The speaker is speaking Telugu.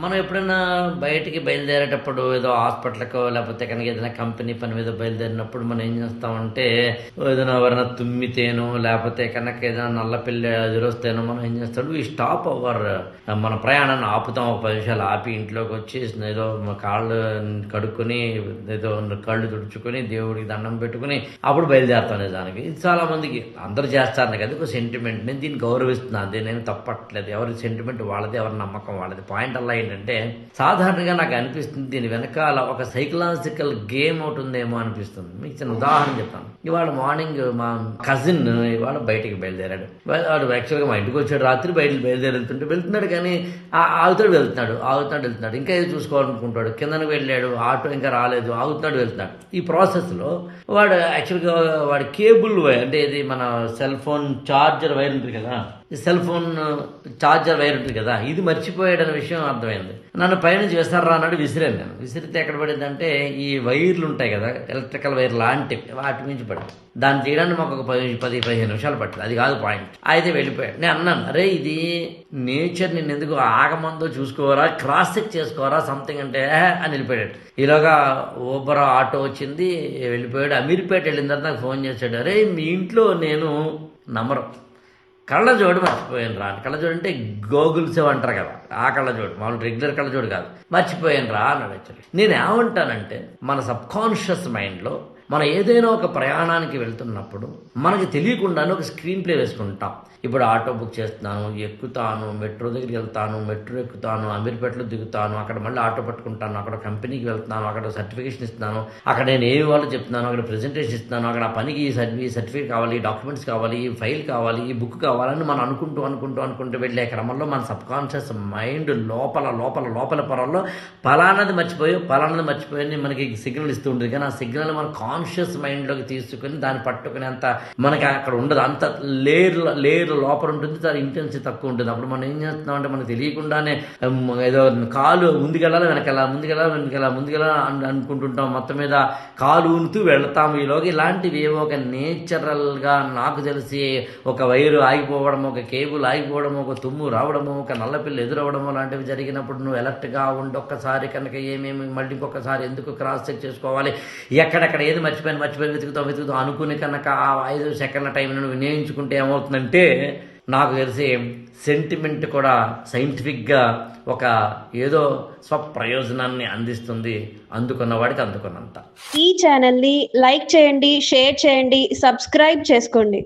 మనం ఎప్పుడైనా బయటికి బయలుదేరేటప్పుడు ఏదో హాస్పిటల్‌కో లేకపోతే కనుక ఏదైనా కంపెనీ పని మీద బయలుదేరినప్పుడు మనం ఏం చేస్తామంటే ఏదైనా ఎవరైనా తుమ్మితేనో లేకపోతే కనుక ఏదైనా నల్ల పిల్లి ఎదురొస్తేనో మనం ఏం చేస్తాం వి స్టాప్ అవర్ మన ప్రయాణాన్ని ఆపుతాం. ఒక 10 నిమిషాలు ఆపి ఇంట్లోకి వచ్చి ఏదో కాళ్ళు కడుక్కొని ఏదో కళ్ళు తుడుచుకొని దేవుడికి దండం పెట్టుకుని అప్పుడు బయలుదేరుతాం నిజానికి. ఇది చాలా మందికి అందరూ చేస్తారు కదా ఒక సెంటిమెంట్. నేను దీన్ని గౌరవిస్తున్నాను, దీన్ని తప్పట్లేదు. ఎవరి సెంటిమెంట్ వాళ్ళది, ఎవరి నమ్మకం వాళ్ళది. పాయింట్ అలా ఏంటంటే సాధారణంగా నాకు అనిపిస్తుంది దీని వెనకాల ఒక సైకలాజికల్ గేమ్ ఒకటి ఉందేమో అనిపిస్తుంది. మీకు చిన్న ఉదాహరణ చెప్తాను. ఇవాళ మార్నింగ్ మా కజిన్ ఇవాళ బయటికి బయలుదేరాడు. వాడు యాక్చువల్గా మా ఇంటికి వచ్చాడు, రాత్రి బయటకు వెళ్తున్నాడు కానీ ఆగుతాడు వెళ్తున్నాడు ఇంకా ఏది చూసుకోవాలనుకుంటాడు. కిందకు వెళ్ళాడు, ఆటో ఇంకా రాలేదు, ఆగుతున్నాడు వెళ్తున్నాడు. ఈ ప్రాసెస్లో వాడు యాక్చువల్గా వాడి కేబుల్ వైర్ అంటే ఇది మన సెల్ ఫోన్ ఛార్జర్ వైర్ ఉంటుంది కదా, ఈ సెల్ ఫోన్ ఛార్జర్ వైర్ ఉంటుంది కదా, ఇది మర్చిపోయాడనే విషయం అర్థమైంది. నన్ను పైనుంచి విసర్రా అన్నాడు. విసిరాను. నేను విసిరితే ఎక్కడ పడిందంటే ఈ వైర్లు ఉంటాయి కదా, ఎలక్ట్రికల్ వైర్ లాంటివి, వాటి నుంచి పడింది. దాన్ని తీయడానికి మాకు ఒక 10-15 నిమిషాలు పట్టింది. అది కాదు పాయింట్. అయితే వెళ్ళిపోయాడు. నేను అన్నాను, అరే ఇది నేచర్ నిన్ను ఎందుకు ఆగమందో చూసుకోరా, క్రాస్ చెక్ చేసుకోరా సంథింగ్ అంటే అని వెళ్ళిపోయాడు. ఈలోగా ఊబర్ ఆటో వచ్చింది, వెళ్ళిపోయాడు. అమీర్పేట వెళ్ళిన తర్వాత నాకు ఫోన్ చేశాడు, అరే మీ ఇంట్లో నేను నమ్మరు కళ్ళజోడు మర్చిపోయాను రా. కళ్ళజోడు అంటే గోగుల్స్ అంటారు కదా, ఆ కళ్ళజోడు, మామూలు రెగ్యులర్ కళ్ళజోడు కాదు, మర్చిపోయాను రా అన్నాడు. యాక్చువల్లీ నేను ఏమంటానంటే మన సబ్కాన్షియస్ మైండ్లో మనం ఏదైనా ఒక ప్రయాణానికి వెళ్తున్నప్పుడు మనకి తెలియకుండానే ఒక స్క్రీన్ ప్లే వేసుకుంటాం. ఇప్పుడు ఆటో బుక్ చేస్తున్నాను, ఎక్కుతాను, మెట్రో దగ్గరికి వెళ్తాను, మెట్రో ఎక్కుతాను, అమీర్పేటలో దిగుతాను, అక్కడ మళ్ళీ ఆటో పట్టుకుంటాను, అక్కడ కంపెనీకి వెళ్తున్నాను, అక్కడ సర్టిఫికేషన్ ఇస్తున్నాను, అక్కడ నేను ఏమి వాళ్ళు చెప్తున్నాను, అక్కడ ప్రెజెంటేషన్ ఇస్తున్నాను, అక్కడ ఆ పనికి ఈ సర్టిఫికేట్ కావాలి, డాక్యుమెంట్స్ కావాలి, ఈ ఫైల్ కావాలి, ఈ బుక్ కావాలని మనం అనుకుంటూ వెళ్ళే క్రమంలో మన సబ్కాన్షియస్ మైండ్ లోపల పొరల్లో పలానాది మర్చిపోయి మనకి సిగ్నల్ ఇస్తూ ఉంటుంది. కానీ ఆ సిగ్నల్ మన కాన్షియస్ మైండ్లోకి తీసుకుని దాన్ని పట్టుకునేంత మనకి అక్కడ ఉండదు. అంత లేయర్ లోపల ఉంటుంది, దాని ఇంటెన్సిటీ తక్కువ ఉంటుంది. అప్పుడు మనం ఏం చేస్తున్నాం అంటే మనకు తెలియకుండానే ఏదో కాలు ముందుకెళ్ళాలి వెనకెళ్ళాలి అనుకుంటుంటాం. మొత్తం మీద కాలు ఊనుతూ వెళ్తాము. ఈలోగా ఇలాంటివి ఏవో ఒక నేచురల్గా నాకు తెలిసి ఒక వైరు ఆగిపోవడము, ఒక కేబుల్ ఆగిపోవడము, ఒక తుమ్ము రావడము, ఒక నల్లపిల్లి ఎదురవడము లాంటివి జరిగినప్పుడు నువ్వు అలర్ట్గా ఉండి ఒక్కసారి కనుక ఏమేమి మళ్ళీ ఇంకొకసారి ఎందుకు క్రాస్ చెక్ చేసుకోవాలి, ఎక్కడెక్కడ ఏది మర్చిపోయి వెతుకుతావు అనుకుని కనుక ఆ 5 సెకండ్ల టైంను వినియోగించుకుంటే ఏమవుతుందంటే నాకు తెలిసి సెంటిమెంట్ కూడా సైంటిఫిక్గా ఒక ఏదో స్వప్రయోజనాన్ని అందిస్తుంది, అందుకున్న వాడికి అందుకున్నంత. ఈ ఛానల్ని లైక్ చేయండి, షేర్ చేయండి, సబ్స్క్రైబ్ చేసుకోండి.